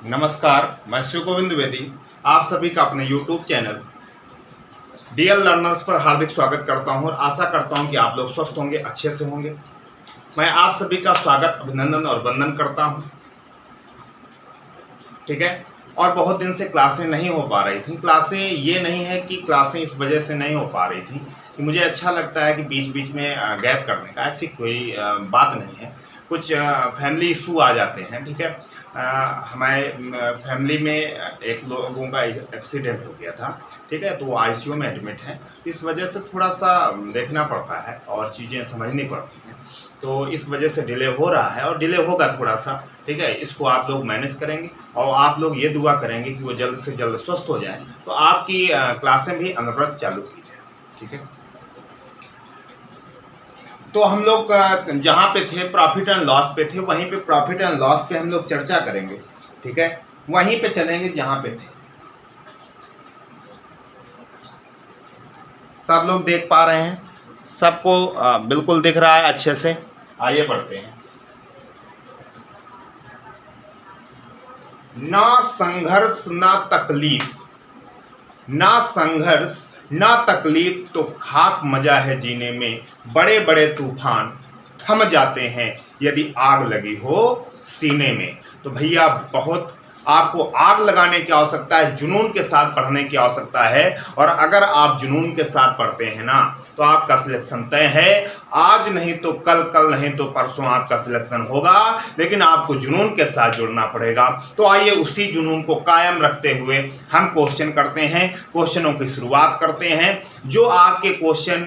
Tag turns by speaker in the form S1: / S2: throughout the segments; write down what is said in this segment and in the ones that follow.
S1: नमस्कार, मैं शिव गोविंद द्विवेदी आप सभी का अपने YouTube चैनल डीएल लर्नर्स पर हार्दिक स्वागत करता हूं और आशा करता हूं कि आप लोग स्वस्थ होंगे, अच्छे से होंगे। मैं आप सभी का स्वागत, अभिनंदन और वंदन करता हूं। ठीक है। और बहुत दिन से क्लासें नहीं हो पा रही थी। क्लासें ये नहीं है कि क्लासें इस वजह से नहीं हो पा रही थी कि मुझे अच्छा लगता है कि बीच बीच में गैप करने का, ऐसी कोई बात नहीं है। कुछ फैमिली इशू आ जाते हैं। ठीक है। हमारे फैमिली में एक लोगों का एक्सीडेंट हो गया था। ठीक है। तो वो आईसीयू में एडमिट है। इस वजह से थोड़ा सा देखना पड़ता है और चीज़ें समझनी पड़ती हैं। तो इस वजह से डिले हो रहा है और डिले होगा थोड़ा सा। ठीक है। इसको आप लोग मैनेज करेंगे और आप लोग ये दुआ करेंगे कि वो जल्द से जल्द स्वस्थ हो जाए, तो आपकी क्लासें भी अनवरत चालू की जाए। ठीक है। तो हम लोग जहाँ पे थे प्रॉफिट एंड लॉस पे थे, वहीं पे प्रॉफिट एंड लॉस पे हम लोग चर्चा करेंगे। ठीक है। वहीं पे चलेंगे जहाँ पे थे। सब लोग देख पा रहे हैं? सबको बिल्कुल दिख रहा है अच्छे से? आइए पढ़ते हैं। ना संघर्ष ना तकलीफ, ना संघर्ष ना तकलीफ तो खाक मजा है जीने में। बड़े बड़े तूफान थम जाते हैं यदि आग लगी हो सीने में। तो भैया बहुत आपको आग लगाने की आवश्यकता है, जुनून के साथ पढ़ने की आवश्यकता है। और अगर आप जुनून के साथ पढ़ते हैं ना तो आपका सिलेक्शन तय है। आज नहीं तो कल, कल नहीं तो परसों आपका सिलेक्शन होगा, लेकिन आपको जुनून के साथ जुड़ना पड़ेगा। तो आइए उसी जुनून को कायम रखते हुए हम क्वेश्चन करते हैं, क्वेश्चनों की शुरुआत करते हैं। जो आपके क्वेश्चन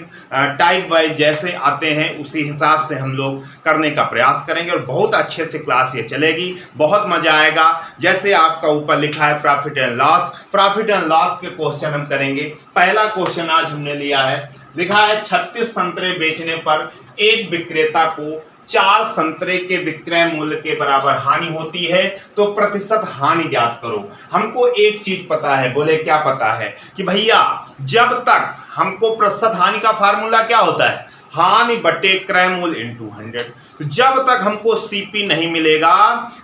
S1: टाइप वाइज जैसे आते हैं उसी हिसाब से हम लोग करने का प्रयास करेंगे और बहुत अच्छे से क्लास ये चलेगी, बहुत मजा आएगा। जैसे आपका ऊपर लिखा है profit and loss, profit and loss के क्वेश्चन हम करेंगे। पहला क्वेश्चन आज हमने लिया है, लिखा है 36 संतरे बेचने पर एक विक्रेता को 4 संतरे के विक्रय मूल्य के बराबर हानि होती है, तो प्रतिशत हानि ज्ञात करो। हमको एक चीज पता है। बोले क्या पता है? कि भैया जब तक हमको प्रतिशत हानि का फार्मूला क्या होता है? हानि बटे क्रय मूल्य इंटू 100। जब तक हमको सीपी नहीं मिलेगा,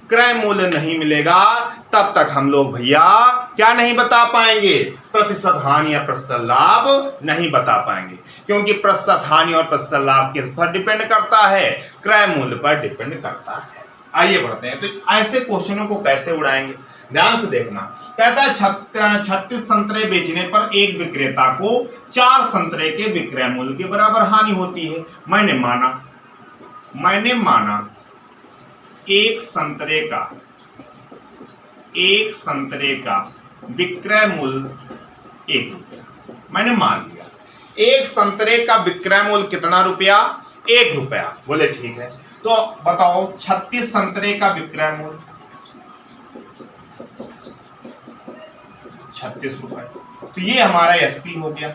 S1: क्रय मूल्य नहीं मिलेगा, तब तक हम लोग भैया क्या नहीं बता पाएंगे? प्रतिशत हानि या प्रतिशत लाभ नहीं बता पाएंगे, क्योंकि प्रतिशत हानि और प्रतिशत लाभ किस पर डिपेंड करता है? क्रय मूल्य पर डिपेंड करता है। आइए बढ़ते हैं। तो ऐसे क्वेश्चनों को कैसे उड़ाएंगे, ध्यान से देखना। कहता है 36 संतरे बेचने पर एक विक्रेता को 4 संतरे के विक्रय मूल्य के बराबर हानि होती है। मैंने माना एक संतरे का विक्रय मूल्य 1 रुपया। मैंने मान लिया एक संतरे का विक्रय मूल्य कितना रुपया? 1 रुपया। बोले ठीक है। तो बताओ 36 संतरे का विक्रय मूल्य 36 रुपए। तो ये हमारा एसपी हो गया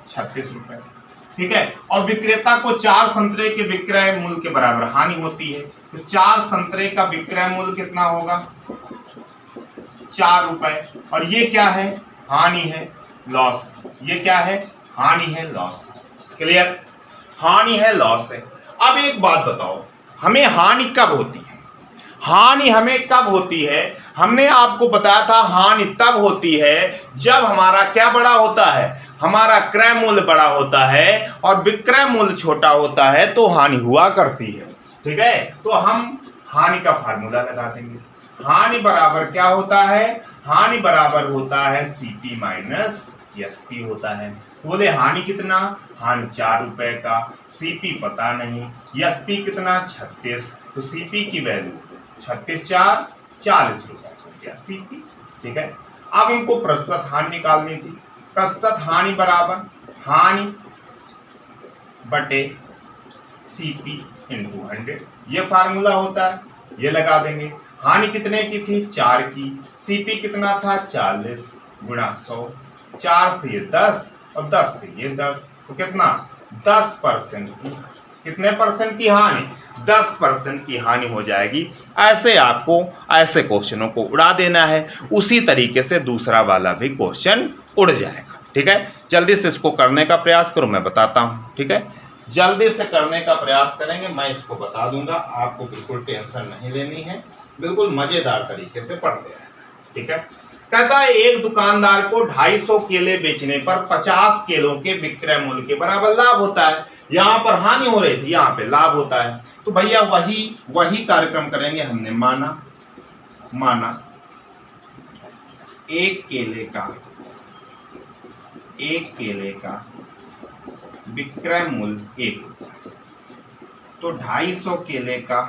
S1: 36 रुपए। ठीक है। और विक्रेता को 4 संतरे के विक्रय मूल्य के बराबर हानि होती है, तो 4 संतरे का विक्रय मूल्य कितना होगा? 4 रुपए। और ये क्या है? हानि है, लॉस। ये क्या है? हानि है, लॉस। क्लियर? हानि है, लॉस है। अब एक बात बताओ, हमें हानि कब होती है? हानि हमें कब होती है? हमने आपको बताया था हानि तब होती है जब हमारा क्या बड़ा होता है? हमारा क्रय मूल्य बड़ा होता है और विक्रय मूल्य छोटा होता है, तो हानि हुआ करती है। ठीक है। तो हम हानि का फार्मूला लगा देंगे। हानि बराबर क्या होता है? हानि बराबर होता है सीपी माइनस एसपी होता है। बोले हानि कितना? हानि 4 रुपए का, सीपी पता नहीं, एसपी कितना? 36। तो सीपी की वैल्यू 36 4 40 रुपए हो गया सीपी। ठीक है। अब हमको प्रतिशत हानि निकालनी थी। प्रतिशत हानि बराबर हानि बटे सीपी इंटू 100, ये फार्मूला होता है, ये लगा देंगे। हानि कितने की थी? 4 की। सीपी कितना था? 40 गुणा 100। 4 से ये 10 और 10 से ये 10, तो कितना? 10% की। कितने परसेंट की हानि? 10% की हानि हो जाएगी। ऐसे आपको ऐसे क्वेश्चनों को उड़ा देना है। उसी तरीके से दूसरा वाला भी क्वेश्चन उड़ जाएगा। ठीक है। जल्दी से इसको करने का प्रयास करो, मैं बताता हूं। ठीक है। जल्दी से करने का प्रयास करेंगे, मैं इसको बता दूंगा, आपको बिल्कुल टेंशन नहीं लेनी है, बिल्कुल मजेदार तरीके से पढ़ते हैं। ठीक है, कहता है एक दुकानदार को 250 केले बेचने पर 50 केलों के विक्रय मूल्य के बराबर लाभ होता है। यहां पर हानि हो रही थी, यहां पे लाभ होता है। तो भैया वही कार्यक्रम करेंगे हमने। माना एक केले का विक्रय मूल्य 1 रुपया, तो 250 केले का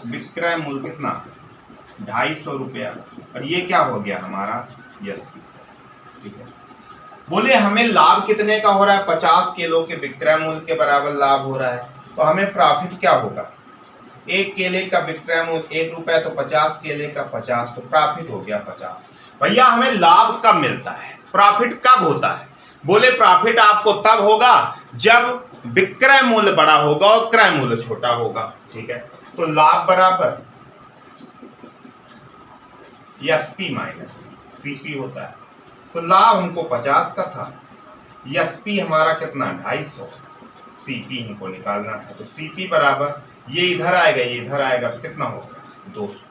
S1: विक्रय मूल्य कितना, 250 रुपया, और ये क्या हो गया हमारा एसपी। ठीक है, बोले हमें लाभ कितने का हो रहा है, 50 किलो के विक्रय मूल्य के बराबर लाभ हो रहा है, तो हमें प्रॉफिट क्या होगा, एक केले का विक्रय मूल्य 1 रुपया, तो 50 केले का 50, तो प्रॉफिट हो गया 50। भैया हमें लाभ कब मिलता है, प्रॉफिट कब होता है, बोले प्रॉफिट आपको तब होगा जब विक्रय मूल्य बड़ा होगा और क्रय मूल्य छोटा होगा। ठीक है, तो लाभ बराबर एसपी माइनस सीपी होता है। तो लाभ हमको 50 का था, एसपी हमारा कितना 250, सीपी हमको निकालना था, तो सीपी बराबर ये इधर आएगा ये इधर आएगा, तो कितना होगा 200।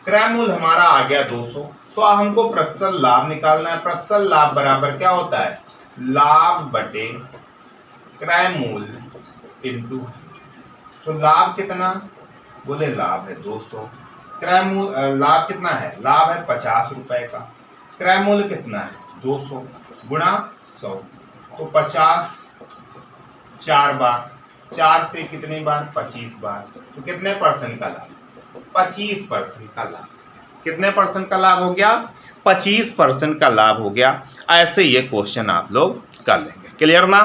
S1: क्रय मूल्य हमारा आ गया 200, तो हमको प्रतिशत लाभ निकालना है। प्रतिशत लाभ बराबर क्या होता है, लाभ बटे क्रय मूल्य इंटू, तो लाभ कितना, बोले लाभ है 200, क्रय मूल्य लाभ कितना है, लाभ है 50 रुपए का, क्रय मूल्य कितना है 200 गुणा 100, तो 50 4 बार, 4 से कितने बार 25 बार, तो कितने परसेंट का लाभ, 25% का लाभ। कितने परसेंट का लाभ हो गया, 25% का लाभ हो गया। ऐसे ये क्वेश्चन आप लोग कर लेंगे। क्लियर ना,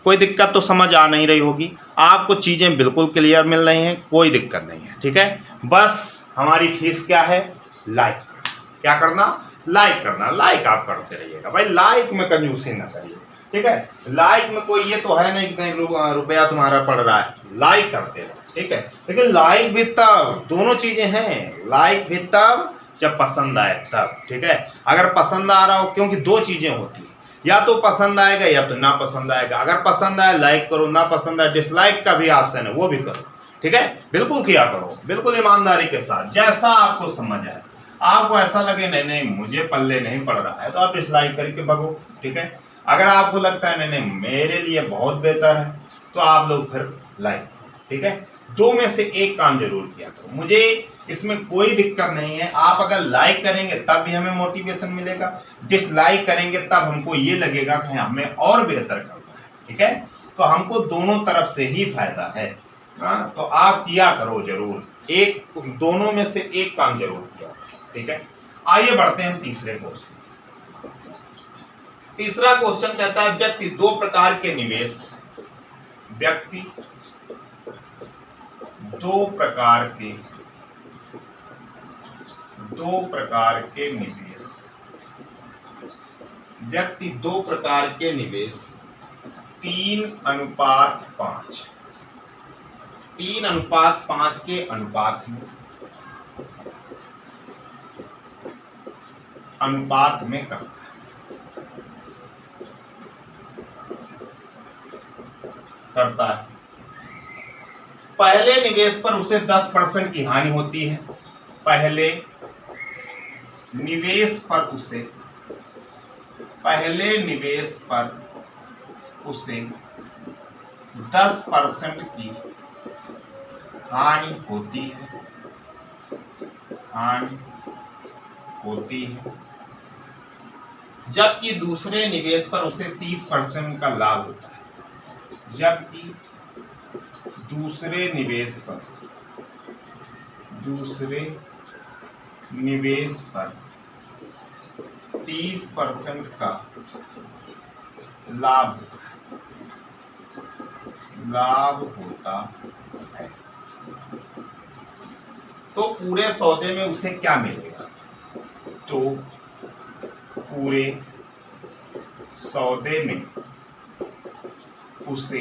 S1: कोई दिक्कत तो समझ आ नहीं रही होगी, आपको चीजें बिल्कुल क्लियर मिल रही हैं, कोई दिक्कत नहीं है। ठीक है, बस हमारी फीस क्या है, लाइक करना। क्या करना, लाइक करना। लाइक आप करते रहिएगा भाई, लाइक में कंजूसी ना करिए। ठीक है, लाइक में कोई ये तो है नहीं कितने रुपया तुम्हारा पड़ रहा है, लाइक करते रहो। ठीक है, लेकिन लाइक भी तब, दोनों चीजें हैं, लाइक भी तब जब पसंद आए तब। ठीक है, अगर पसंद आ रहा हो, क्योंकि दो चीजें होती है, या तो पसंद आएगा या तो ना पसंद आएगा। अगर पसंद आए लाइक करो, ना पसंद आए डिसलाइक का भी ऑप्शन है, वो भी करो। ठीक है, बिल्कुल किया करो, बिल्कुल ईमानदारी के साथ, जैसा आपको समझ आए। आपको ऐसा लगे नहीं नहीं मुझे पल्ले नहीं पड़ रहा है, तो आप डिसलाइक करके भगो। ठीक है, अगर आपको लगता है नहीं नहीं मेरे लिए बहुत बेहतर है, तो आप लोग फिर लाइक। ठीक है, दो में से एक काम जरूर किया करो, मुझे इसमें कोई दिक्कत नहीं है। आप अगर लाइक करेंगे तब भी हमें मोटिवेशन मिलेगा, डिसलाइक करेंगे तब हमको ये लगेगा कि हमें और बेहतर करना है। ठीक है, तो हमको दोनों तरफ से ही फायदा है। हाँ, तो आप किया करो जरूर, एक दोनों में से एक काम जरूर किया। ठीक है, आइए बढ़ते हैं तीसरे क्वेश्चन। तीसरा क्वेश्चन कहता है व्यक्ति दो प्रकार के निवेश, व्यक्ति दो प्रकार के निवेश, व्यक्ति दो प्रकार के निवेश 3:5 के अनुपात में करता है। पहले निवेश पर उसे 10% की हानि होती है, पहले निवेश पर उसे 10% की हानि होती है, जबकि दूसरे निवेश पर उसे 30% का लाभ होता है। जबकि दूसरे निवेश पर 30% का लाभ होता है। तो पूरे सौदे में उसे क्या मिलेगा, तो पूरे सौदे में उसे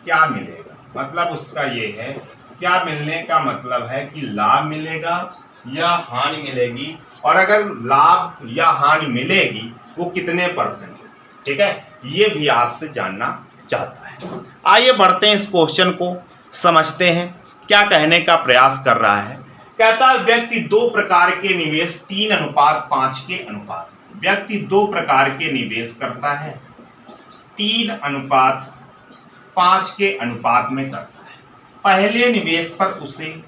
S1: क्या मिलेगा, मतलब उसका ये है, क्या मिलने का मतलब है कि लाभ मिलेगा या हानि मिलेगी, और अगर लाभ या हानि मिलेगी वो कितने %। ठीक है, ये भी आपसे जानना चाहता है। आइए बढ़ते हैं, इस क्वेश्चन को समझते हैं क्या कहने का प्रयास कर रहा है। कहता है व्यक्ति 2 प्रकार के निवेश 3:5 के अनुपात, व्यक्ति 2 प्रकार के निवेश करता है 3:5 के अनुपात में करता है। पहले निवेश पर उसे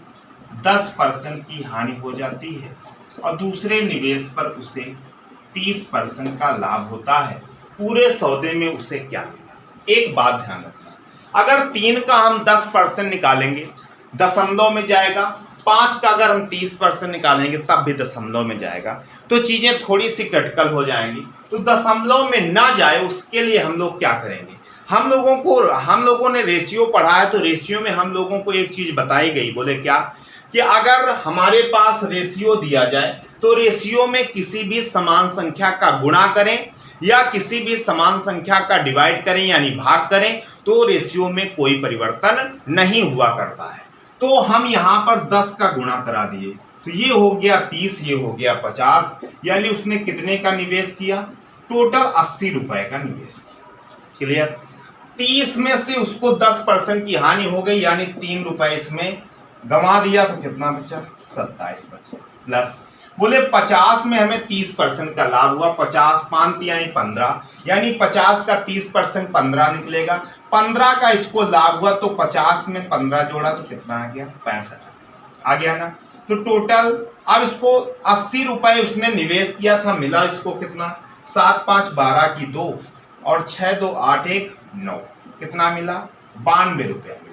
S1: 10% की हानि हो जाती है और दूसरे निवेश पर उसे 30% का लाभ होता है। पूरे सौदे में उसे क्या मिला? एक बात ध्यान रखना, अगर 3 का हम 10% निकालेंगे दशमलव में जाएगा, 5 का अगर हम 30% निकालेंगे तब भी दशमलव में जाएगा, तो चीजें थोड़ी सी क्रिटिकल हो जाएंगी। तो दशमलव में ना जाए उसके लिए हम लोग क्या करेंगे, हम लोगों ने रेशियो पढ़ा है, तो रेशियो में हम लोगों को एक चीज बताई गई, बोले क्या कि अगर हमारे पास रेशियो दिया जाए तो रेशियो में किसी भी समान संख्या का गुणा करें या किसी भी समान संख्या का डिवाइड करें यानी भाग करें, तो रेशियो में कोई परिवर्तन नहीं हुआ करता है। तो हम यहाँ पर 10 का गुणा करा दिए, तो ये हो गया 30, ये हो गया 50, यानी उसने कितने का निवेश किया? टोटल 80 रुपए का निवेश किया। क्लियर? 30 में से उसको 10% की हानि हो गई, यानी 3 रुपए इसमें गंवा दिया, तो कितना बचा? 27 बचा। प्लस बोले 50 में हमें 30% का लाभ हुआ, 50 5 तिहाई 15, यानी 50 का 30% 15 निकलेगा। 15 का इसको लाभ हुआ, तो 50 में 15 जोड़ा तो कितना आ गया? 65 आ गया ना। तो टोटल अब इसको 80 रुपए उसने निवेश किया था, मिला इसको कितना? 7 5 12 की 2 और 6 2 8 1 9, कितना मिला? 92 रुपया मिला।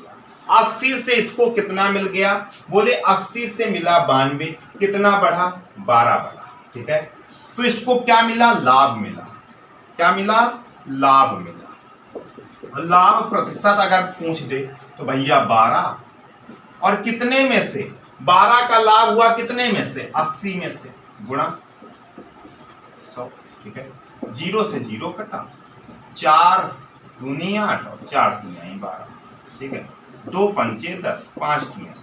S1: 80 से इसको कितना मिल गया? बोले 80 से मिला 92, कितना बढ़ा? 12 बढ़ा। ठीक है, तो इसको क्या मिला? लाभ मिला। क्या मिला? लाभ मिला। लाभ प्रतिशत अगर पूछ दे तो भैया 12, और कितने में से? 12 का लाभ हुआ कितने में से? 80 में से, गुणा 100। ठीक है, 0 से 0 कटा, 4 दूनी 8 और 4 तिहाई 12। ठीक है, 2 पंचे 10, 5 तिहाई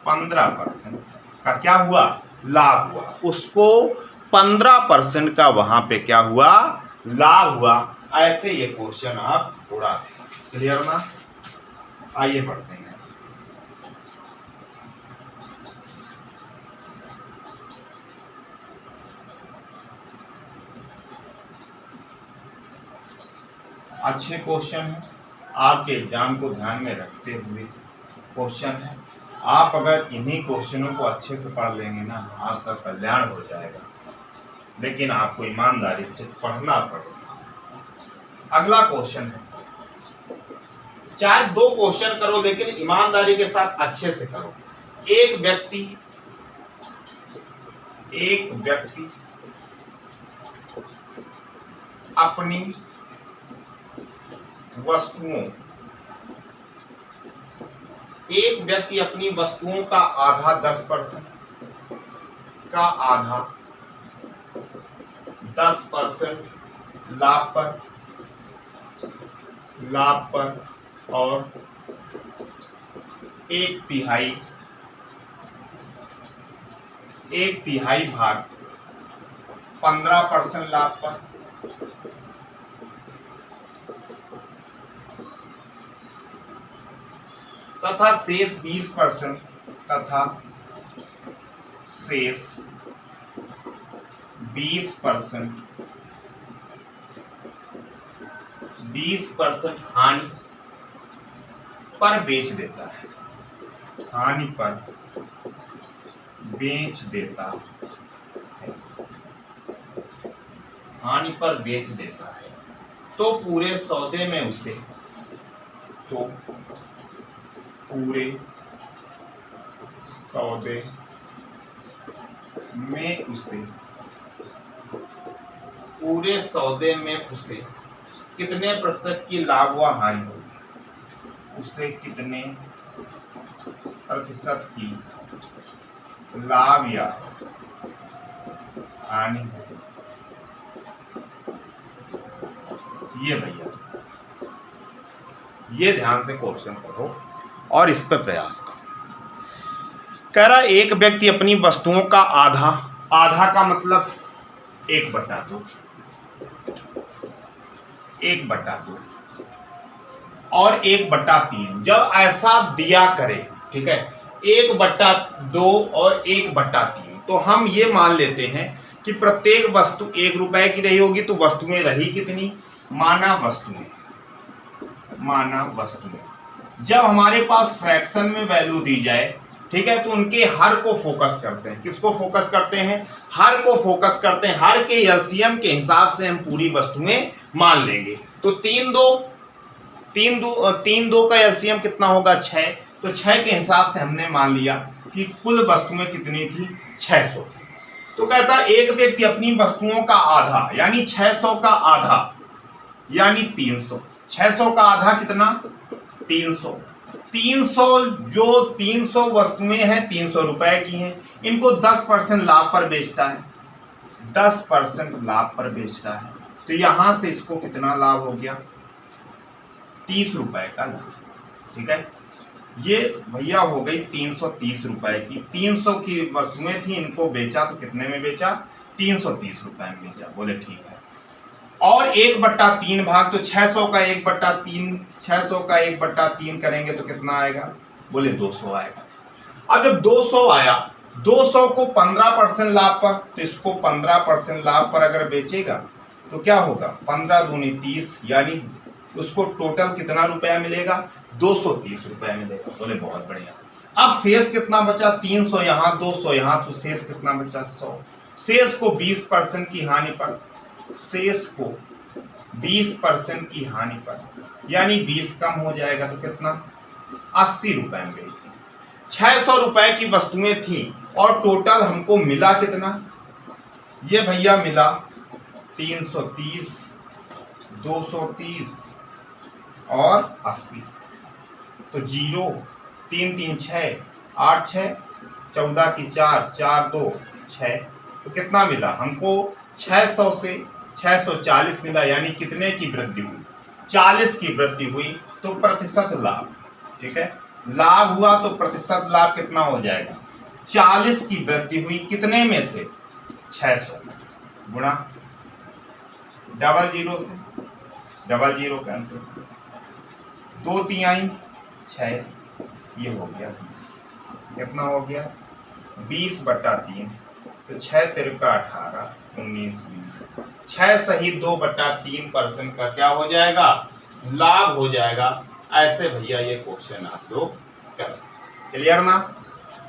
S1: 15% का क्या हुआ? लाभ हुआ। उसको 15% का वहां पे क्या हुआ? लाभ हुआ। ऐसे ये क्वेश्चन आप उड़ा दें। क्लियर ना? आइए बढ़ते हैं। अच्छे क्वेश्चन है, आपके एग्जाम को ध्यान में रखते हुए क्वेश्चन है। आप अगर इन्हीं क्वेश्चनों को अच्छे से पढ़ लेंगे ना, आपका कल्याण हो जाएगा, लेकिन आपको ईमानदारी से पढ़ना पड़ेगा। अगला क्वेश्चन है, चाहे 2 क्वेश्चन करो लेकिन ईमानदारी के साथ अच्छे से करो। एक व्यक्ति अपनी वस्तुओं का आधा 10% का आधा 10% लाभ पर और 1/3 भाग 15% लाभ पर तथा शेष 20% हानि पर बेच देता है। तो पूरे सौदे में उसे कितने प्रतिशत की लाभ व हानि होगी? उसे कितने प्रतिशत की लाभ या हानि होगी? ये भैया, ये ध्यान से क्वेश्चन पढ़ो और इस पर प्रयास करो। कह रहा एक व्यक्ति अपनी वस्तुओं का आधा का मतलब 1/2 और 1/3। जब ऐसा दिया करे, ठीक है, 1/2 और 1/3, तो हम ये मान लेते हैं कि प्रत्येक वस्तु 1 रुपए की रही होगी, तो वस्तुएं रही कितनी, माना वस्तुएं। जब हमारे पास फ्रैक्शन में वैल्यू दी जाए, ठीक है, तो उनके हर को फोकस करते हैं। किसको फोकस करते हैं, हर को फोकस करते हैं। हर के एलसीएम के हिसाब से हम पूरी वस्तुएं मान लेंगे। तो 3 2 का एलसीएम कितना होगा, 6। तो 6 के हिसाब से हमने मान लिया कि कुल वस्तुएं कितनी थी, 600। तो कहता है एक व्यक्ति अपनी वस्तुओं का आधा यानी 600 का आधा यानी 300। 600 का आधा कितना, 300। 300 जो 300 वस्तुएं हैं 300 रुपए की हैं, इनको 10% लाभ पर बेचता है, 10% लाभ पर बेचता है। तो यहां से इसको कितना लाभ हो गया, 30 रुपए का लाभ। ठीक है, ये भैया हो गई 330 रुपए की। 300 की वस्तुएं थी, इनको बेचा तो कितने में बेचा, 330 रुपए में बेचा। बोले ठीक है। और 1/3 भाग, तो 600 का 1/3, 600 का 1/3 करेंगे तो कितना आएगा, बोले 200 आएगा। अब जब 200 आया, 200 को 15% लाभ पर, तो इसको 15% लाभ पर अगर बेचेगा तो क्या होगा, 15 दूनी 30, यानी उसको टोटल कितना रुपया मिलेगा, 230 रुपया मिलेगा। बोले बहुत बढ़िया। अब शेष कितना बचा, 300 यहाँ 200 यहाँ, तो शेष कितना बचा, 100। शेष को 20% की हानि पर, शेष को 20% की हानि पर, यानी 20 कम हो जाएगा तो कितना, 80 रुपए में बेचते। 600 रुपए की वस्तुएं थी और टोटल हमको मिला कितना, ये भैया मिला 330, 230 और 80। तो 0 3 3 6 8 6 14 की 4 4 2 6, तो कितना मिला हमको, 600 से 640 मिला। यानी कितने की वृद्धि हुई, 40 की वृद्धि हुई। तो प्रतिशत लाभ, ठीक है, लाभ हुआ तो प्रतिशत लाभ कितना हो जाएगा, 40 की वृद्धि हुई। कितने में से, 600 में से, गुणा 00 से, 00 कैंसिल, 2 3 6, ये हो गया 20। कितना हो गया, 20/3, तो 6 3 18 19 20, 6 सही 2/3% का क्या हो जाएगा, लाभ हो जाएगा। ऐसे भैया ये क्वेश्चन आप लोग करें। क्लियर ना,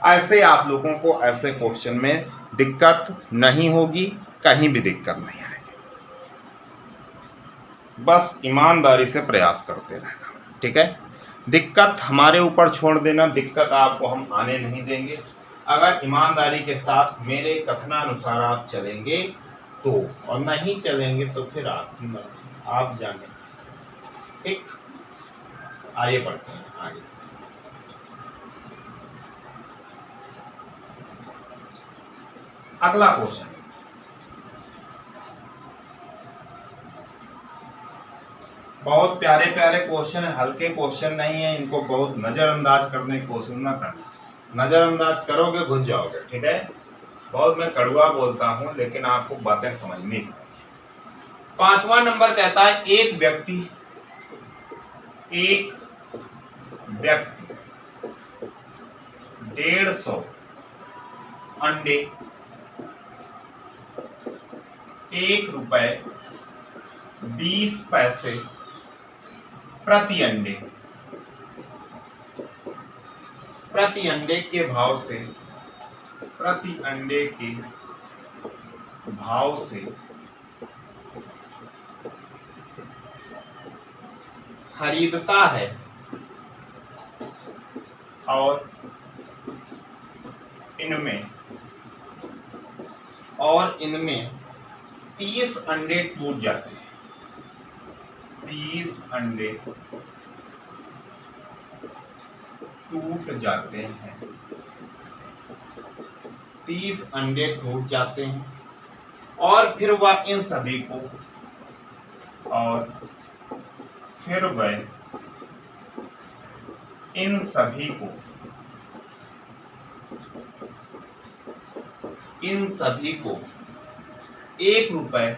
S1: ऐसे आप लोगों को ऐसे क्वेश्चन में दिक्कत नहीं होगी, कहीं भी दिक्कत नहीं आएगी। बस ईमानदारी से प्रयास करते रहना, ठीक है। दिक्कत हमारे ऊपर छोड़ देना, दिक्कत आपको हम आने नहीं देंगे। अगर ईमानदारी के साथ मेरे कथनानुसार आप चलेंगे तो, और नहीं चलेंगे तो फिर आपकी मर्जी, आप जाने। ठीक, आगे बढ़ते हैं आगे। अगला क्वेश्चन, बहुत प्यारे प्यारे क्वेश्चन है, हल्के क्वेश्चन नहीं है, इनको बहुत नजरअंदाज करने की कोशिश ना करना। नजरअंदाज करोगे घुस जाओगे, ठीक है। बहुत मैं कड़वा बोलता हूं, लेकिन आपको बातें समझनी है। 5वां नंबर कहता है एक व्यक्ति 150 अंडे 1 रुपए 20 पैसे प्रति अंडे के भाव से, प्रति अंडे के भाव से खरीदता है और इनमें 30 अंडे टूट जाते हैं, 30 अंडे टूट जाते हैं, 30 अंडे टूट जाते हैं। और फिर वह इन सभी को, इन सभी को 1 रुपए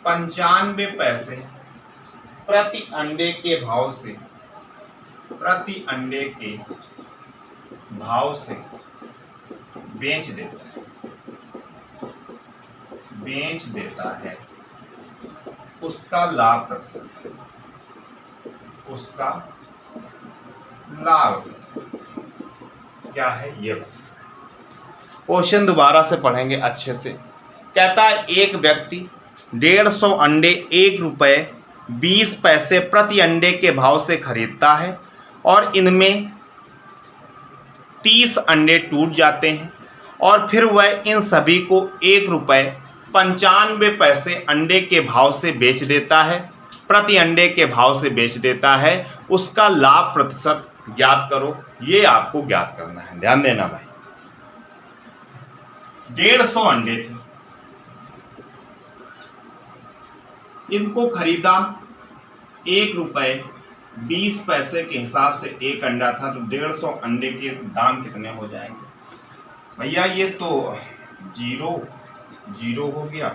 S1: 95 पैसे प्रति अंडे के भाव से, प्रति अंडे के भाव से बेच देता है, बेच देता है, उसका लाभ प्रतिशत, उसका लाभ क्या है ये। क्वेश्चन दोबारा से पढ़ेंगे अच्छे से। कहता है एक व्यक्ति 150 अंडे 1 रुपये 20 पैसे प्रति अंडे के भाव से खरीदता है और इनमें 30 अंडे टूट जाते हैं और फिर वह इन सभी को 1 रुपये 95 पैसे अंडे के भाव से बेच देता है, प्रति अंडे के भाव से बेच देता है, उसका लाभ प्रतिशत ज्ञात करो। ये आपको ज्ञात करना है, ध्यान देना भाई। 150 अंडे थे, इनको खरीदा 1 रुपये 20 पैसे के हिसाब से एक अंडा था, तो 150 अंडे के दाम कितने हो जाएंगे भैया? ये तो 0 0 हो गया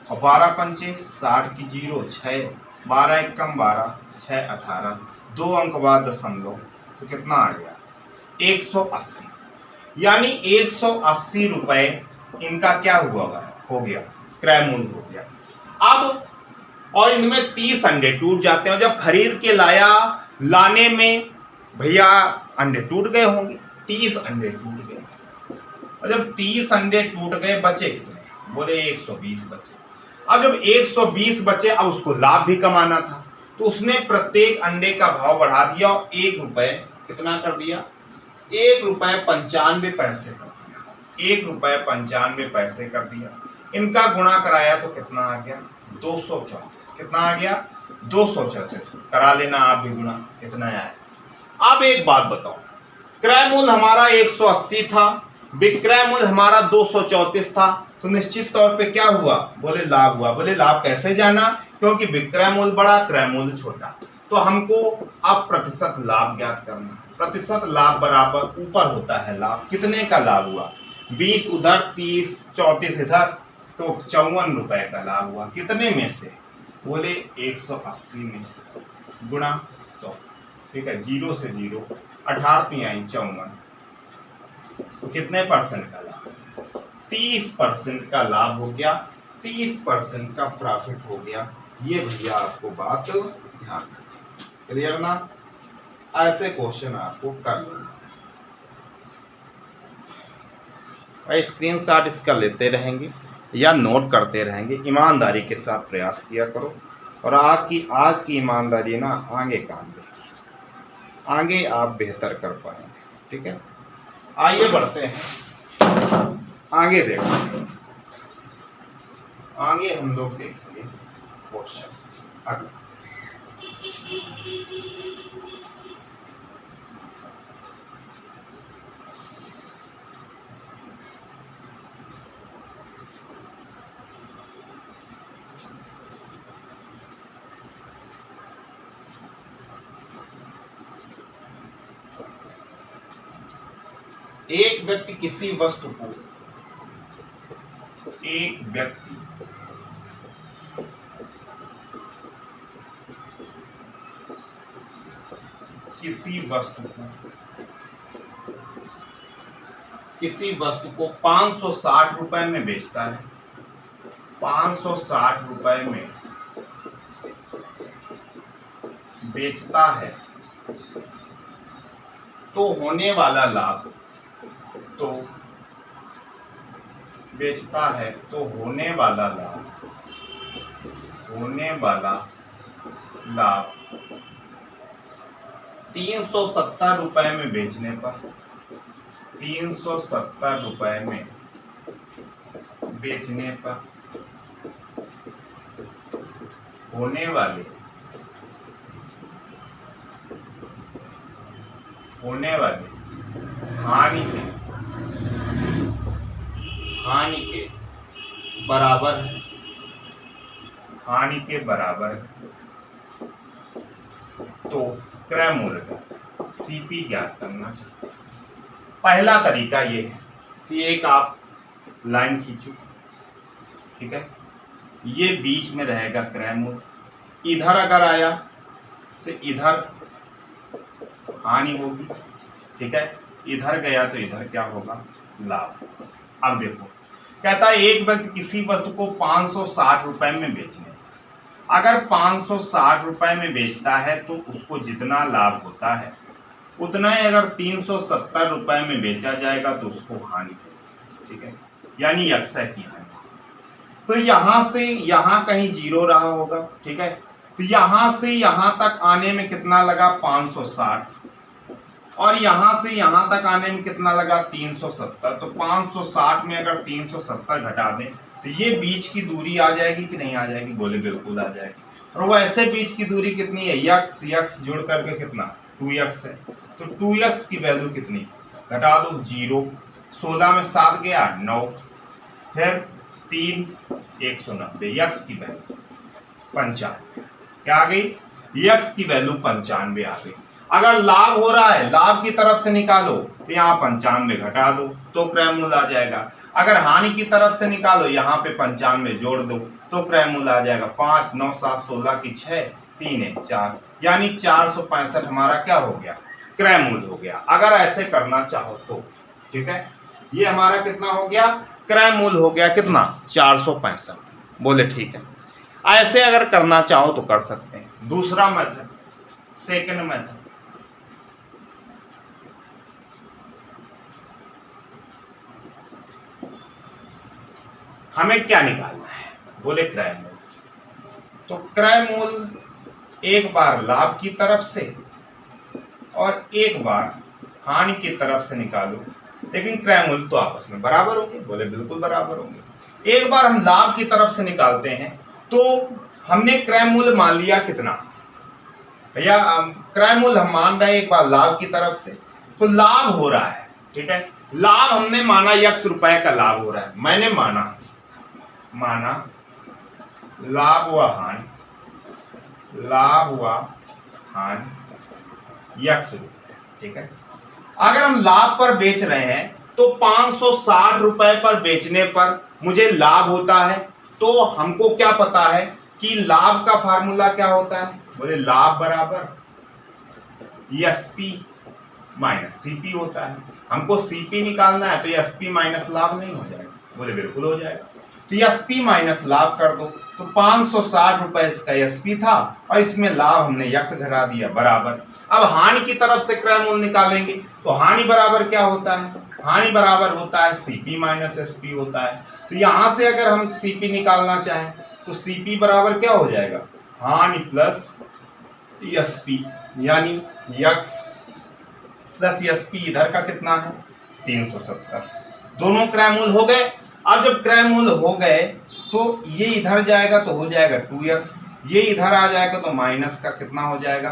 S1: और 12 पंचे 60 की 0, 6 12 एक कम 12 6 18, 2 अंक बाद दशमलव, तो कितना आ गया? 180। यानी 180 रुपए इनका क्या हुआ हो गया? क्रय मूल्य हो गया। अब और इनमें 30 अंडे टूट जाते हैं, और जब खरीद के लाने में भैया अंडे टूट गए होंगे, 30 अंडे टूट गए, और जब 30 अंडे टूट गए बचे कितने? बोले 120 बचे। अब जब 120 बचे, अब उसको लाभ भी कमाना था, तो उसने प्रत्येक अंडे का भाव बढ़ा दिया और 1 रुपये कितना कर दिया? 1 रुपये 95 पैसे कर दिया, 1 रुपये 95 पैसे कर दिया। इनका गुणा कराया तो कितना आ गया? 234। कितना आ गया? 234। करा लेना आप भी गुणा, कितना आया। अब एक बात बताओ, क्रय मूल्य हमारा 180 था, विक्रय मूल्य हमारा 234 था, तो निश्चित तौर पे क्या हुआ? बोले लाभ हुआ। बोले लाभ कैसे जाना? क्योंकि विक्रय मूल्य बड़ा, क्रय मूल्य छोटा, तो हमको अब प्रतिशत लाभ ज्ञात करना है। प्रतिशत लाभ बराबर ऊपर होता है लाभ। कितने का लाभ हुआ? 20 उधर, 30 34 इधर, तो 54 रुपए का लाभ हुआ। कितने में से? बोले 180 में से, गुणा 100। ठीक है, 0 से 0, 18 आई 54, तो कितने परसेंट का लाभ? 30% का लाभ हो गया, 30% का प्रॉफिट हो गया। ये भैया आपको बात ध्यान, क्लियर ना? ऐसे क्वेश्चन आपको कर लेना भाई, स्क्रीनशॉट इसका लेते रहेंगे या नोट करते रहेंगे। ईमानदारी के साथ प्रयास किया करो, और आपकी आज की ईमानदारी ना आगे काम देगी, आगे आप बेहतर कर पाएंगे। ठीक है, आइए बढ़ते हैं आगे। देखो आगे हम लोग देखेंगे क्वेश्चन अगला। एक व्यक्ति किसी वस्तु को, एक व्यक्ति किसी वस्तु को 560 रुपए में बेचता है, 560 रुपए में बेचता है, तो होने वाला लाभ, तो बेचता है तो होने वाला लाभ 370 रुपए में बेचने पर, 370 रुपए में बेचने पर होने वाले हानि के बराबर है, तो क्रय मूल्य का सीपी ज्ञात करना चाहिए। पहला तरीका ये है कि एक आप लाइन खींचो, ठीक है, ये बीच में रहेगा क्रय मूल्य, इधर अगर आया तो इधर हानि होगी, ठीक है। इधर गया तो इधर क्या होगा, लाभ। अब देखो कहता है एक व्यक्ति किसी वस्तु को 560 रुपए में बेचने, अगर 560 रुपए में बेचता है तो उसको जितना लाभ होता है उतना ही अगर 370 रुपए में बेचा जाएगा तो उसको हानि होगी, ठीक है, यानी अक्षय की हानि। तो यहां से यहां कहीं जीरो रहा होगा, ठीक है। तो यहां से यहां तक आने में कितना लगा, 560, और यहां से यहां तक आने में कितना लगा, 370। तो 560 में अगर 370 घटा दें तो ये बीच की दूरी आ जाएगी कि नहीं आ जाएगी, बोले बिल्कुल आ जाएगी। और वो ऐसे बीच की दूरी कितनी है, यक्स यक्स जुड़ करके कितना 2x है। तो 2x की वैल्यू कितनी, घटा दो 0, 16 में 7 गया 9, फिर 3 190, यक्स की वैल्यू 95 क्या आ गई, यक्स की वैल्यू 95 आ गई। अगर लाभ हो रहा है लाभ की तरफ से निकालो तो यहाँ 95 घटा दो तो क्रय मूल्य आ जाएगा। अगर हानि की तरफ से निकालो यहाँ पे 95 जोड़ दो तो क्रय मूल्य आ जाएगा। 5 9 7 16 की 6 3 1 4, यानी 465 हमारा क्या हो गया, क्रय मूल्य हो गया। अगर ऐसे करना चाहो तो, ठीक है, ये हमारा कितना हो गया, क्रय मूल्य हो गया कितना, 465। बोले ठीक है, ऐसे अगर करना चाहो तो कर सकते हैं। दूसरा मेथड, सेकंड मेथड, हमें क्या निकालना है, बोले क्रय मूल्य। तो क्रय मूल्य एक बार लाभ की तरफ से और एक बार हानि की तरफ से निकालो, लेकिन क्रय मूल्य तो आपस में बराबर होंगे, बोले बिल्कुल बराबर होंगे। एक बार हम लाभ की तरफ से निकालते हैं तो हमने क्रय मूल्य मान लिया कितना, भैया क्रय मूल्य हम मान रहे हैं एक बार लाभ की तरफ से, तो लाभ हो रहा है, ठीक है। लाभ हमने माना x रुपए का लाभ हो रहा है, मैंने माना लाभ हुआ हानि, लाभ हुआ हानि x रुपए, ठीक है। अगर हम लाभ पर बेच रहे हैं तो 560 रुपए पर बेचने पर मुझे लाभ होता है, तो हमको क्या पता है कि लाभ का फार्मूला क्या होता है, बोले लाभ बराबर एसपी माइनस सीपी होता है। हमको सीपी निकालना है तो एसपी माइनस लाभ नहीं हो जाएगा, बोले बिल्कुल हो जाएगा। तो एसपी माइनस लाभ कर दो, तो 560 रुपए इसका एसपी था और इसमें लाभ हमने यक्स घटा दिया बराबर। अब हानि की तरफ से क्रय मूल्य निकालेंगे तो हानि बराबर क्या होता है, हानि बराबर होता है सीपी माइनस एसपी होता है। तो यहां से अगर हम सीपी निकालना चाहें तो सीपी बराबर क्या हो जाएगा, हानि प्लस एसपी, यानी यक्स प्लस एसपी, इधर का कितना है 370। दोनों क्रय मूल्य हो गए। अब जब क्रय मूल्य हो गए तो ये इधर जाएगा तो हो जाएगा 2x, ये इधर आ जाएगा तो माइनस का कितना हो जाएगा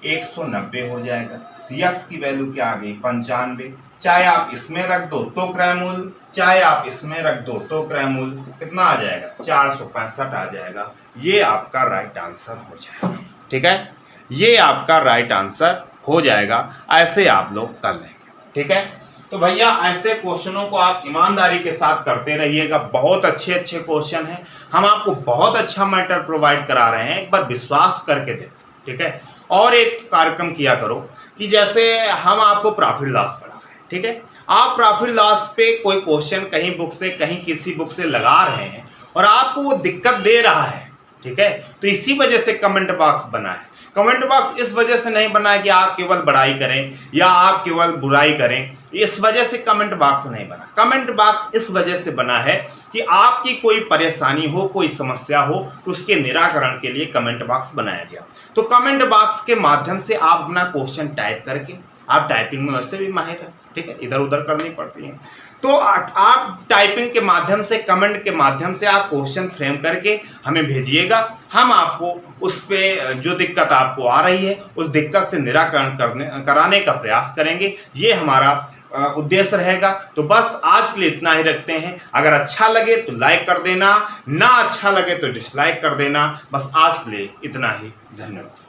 S1: 190 हो जाएगा। तो x की वैल्यू क्या आ गई 95। चाहे आप इसमें रख दो तो क्रय मूल्य, चाहे आप इसमें रख दो तो क्रय मूल्य कितना आ जाएगा 465 आ जाएगा। ये आपका राइट आंसर हो जाएगा, ठीक है, ये आपका राइट आंसर हो जाएगा। ऐसे आप लोग कर लेंगे, ठीक है। तो भैया ऐसे क्वेश्चनों को आप ईमानदारी के साथ करते रहिएगा, बहुत अच्छे अच्छे क्वेश्चन हैं, हम आपको बहुत अच्छा मैटर प्रोवाइड करा रहे हैं, एक बार विश्वास करके दें, ठीक है। और एक कार्यक्रम किया करो कि जैसे हम आपको प्रॉफिट लॉस पढ़ा रहे हैं, ठीक है, आप प्रॉफिट लॉस पे कोई क्वेश्चन कहीं बुक से कहीं किसी बुक से लगा रहे हैं और आपको वो दिक्कत दे रहा है, ठीक है, तो इसी वजह से कमेंट बॉक्स बना है। कमेंट बॉक्स इस वजह से नहीं बना है कि आप केवल बड़ाई करें या आप केवल बुराई करें, इस वजह से कमेंट बॉक्स नहीं बना। कमेंट बॉक्स इस वजह से बना है कि आपकी कोई परेशानी हो, कोई समस्या हो, तो उसके निराकरण के लिए कमेंट बॉक्स बनाया गया। तो कमेंट बॉक्स के माध्यम से आप अपना क्वेश्चन टाइप करके, आप टाइपिंग में वैसे भी माहिर हैं, ठीक है, इधर उधर करनी पड़ती है, तो आप टाइपिंग के माध्यम से, कमेंट के माध्यम से आप क्वेश्चन फ्रेम करके हमें भेजिएगा। हम आपको उस पे जो दिक्कत आपको आ रही है उस दिक्कत से निराकरण कराने का प्रयास करेंगे, ये हमारा उद्देश्य रहेगा। तो बस आज के लिए इतना ही रखते हैं। अगर अच्छा लगे तो लाइक कर देना, ना अच्छा लगे तो डिसलाइक कर देना। बस आज के लिए इतना ही, धन्यवाद।